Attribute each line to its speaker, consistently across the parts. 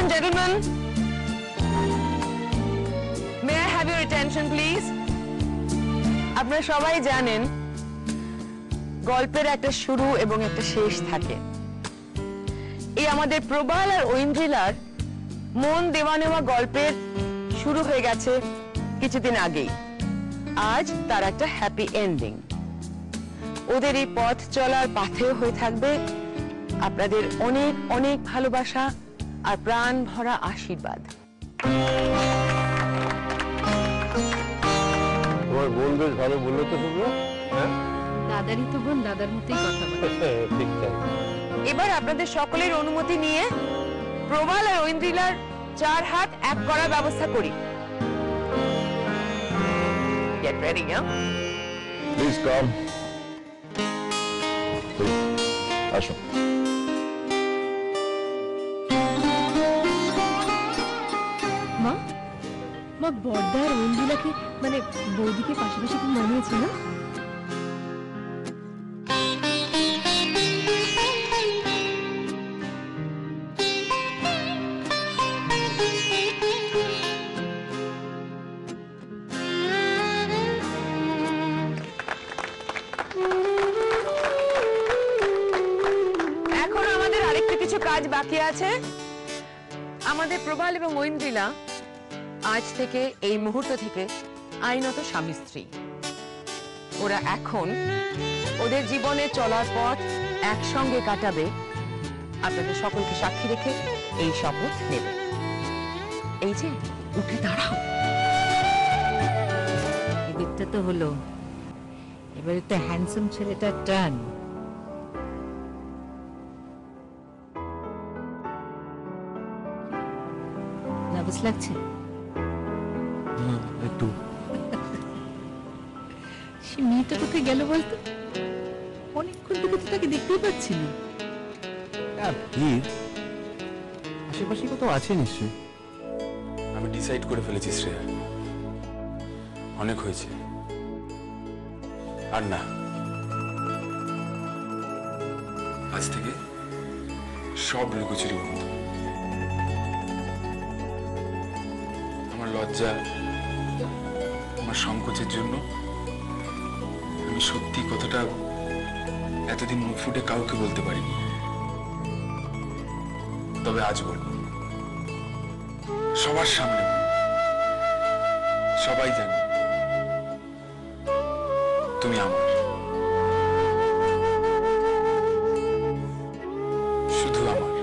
Speaker 1: and gentlemen, may I have your attention please? আপনারা সবাই জানেন গল্পের একটা শুরু এবং একটা শেষ থাকে। এই আমাদের প্রবাল আর ঐন্দ্রিলার মন দেওয়া নেওয়া গল্পের শুরু হয়ে গেছে কিছুদিন আগেই। আজ তার একটা হ্যাপি এন্ডিং। ওদের এই পথ চলার পাথেও হয়ে থাকবে আপনাদের অনেক অনেক ভালোবাসা আর প্রাণ ভরা আশীর্বাদ।
Speaker 2: তোমার বোন বেশ ভালো বললো তো শুভ্র। হ্যাঁ,
Speaker 3: দাদারই তো বোন, দাদার মতোই কথা বলে।
Speaker 2: ঠিক তাই।
Speaker 1: এবার আপনাদের সকলের অনুমতি নিয়ে প্রবাল আর ঐন্দ্রিলার 4 হাত এক করার ব্যবস্থা করি। Get ready, yeah?
Speaker 2: Please come. আসো।
Speaker 3: মা, মা বড়দা আর ঐন্দ্রিলাকে মানে বৌদিকে পাশাপাশি খুব মানিয়েছে না?
Speaker 1: এখন আমাদের আরেকটু কিছু কাজ বাকি আছে। আমাদের প্রবাল এবং ঐন্দ্রিলা আজ থেকে এই মুহূর্ত থেকে আইনত স্বামী স্ত্রী। ওরা এখন ওদের জীবনে চলার পথ একসঙ্গে কাটাবে। আপনাদের সকলকে সাক্ষী রেখে এই শপথ নেবে। এই যে উঠে দাঁড়াও।
Speaker 4: এদিকটা তো হলো, এবারে তো হ্যান্ডসাম ছেলেটার টার্ন। নার্ভাস লাগছে?
Speaker 2: একটু।
Speaker 4: সে মেয়েটা কোথায় গেল বলতো? অনেকক্ষণ থেকে তো তাকে দেখতেই পাচ্ছি না।
Speaker 2: আশেপাশে কোথাও আছে নিশ্চয়ই।
Speaker 5: আমি ডিসাইড করে ফেলেছি শ্রেয়া, অনেক হয়েছে, আর না। আজ থেকে সব লুকোচুরি বন্ধ। আমার লজ্জা, আমার সংকোচের জন্য আমি সত্যি কথাটা এতদিন মুখ ফুটে কাউকে বলতে পারিনি। তবে আজ বলবো, সবার সামনে। সবাই জানে তুমি আমার, শুধু আমার।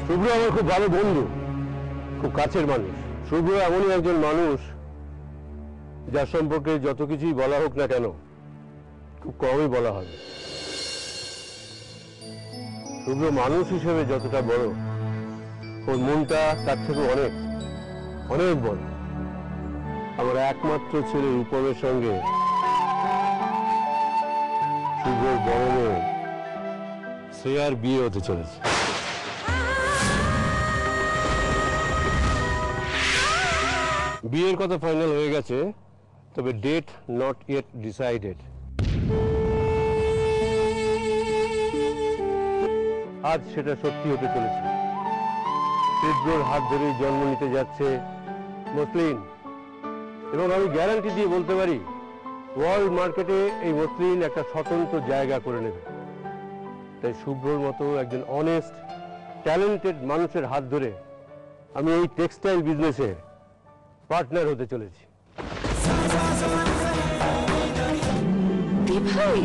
Speaker 2: শুভ্র আমার খুব ভালো বন্ধু, খুব কাছের মানুষ। শুভ্র এমনই একজন মানুষ যার সম্পর্কে যত কিছুই বলা হোক না কেন খুব কমই বলা হবে। শুভ্র মানুষ হিসেবে যতটা বড়, ওর মনটা তার থেকে অনেক অনেক বড়। আমার একমাত্র ছেলে রূপমের সঙ্গে শুভ্রর বড় মেয়ে শ্রেয়ার বিয়ে হতে চলেছে। বিয়ের কথা ফাইনাল হয়ে গেছে, তবে ডেট নট ইয়েট ডিসাইডেড। আজ সেটা সত্যি হতে চলেছে। শুভ্রর হাত ধরেই জন্ম নিতে যাচ্ছে মসলিন, এবং আমি গ্যারান্টি দিয়ে বলতে পারি ওয়ার্ল্ড মার্কেটে এই মসলিন একটা স্বতন্ত্র জায়গা করে নেবে। তাই শুভ্রর মতো একজন অনেস্ট ট্যালেন্টেড মানুষের হাত ধরে আমি এই টেক্সটাইল বিজনেসে পার্টনার হতে চলেছি।
Speaker 1: ভাই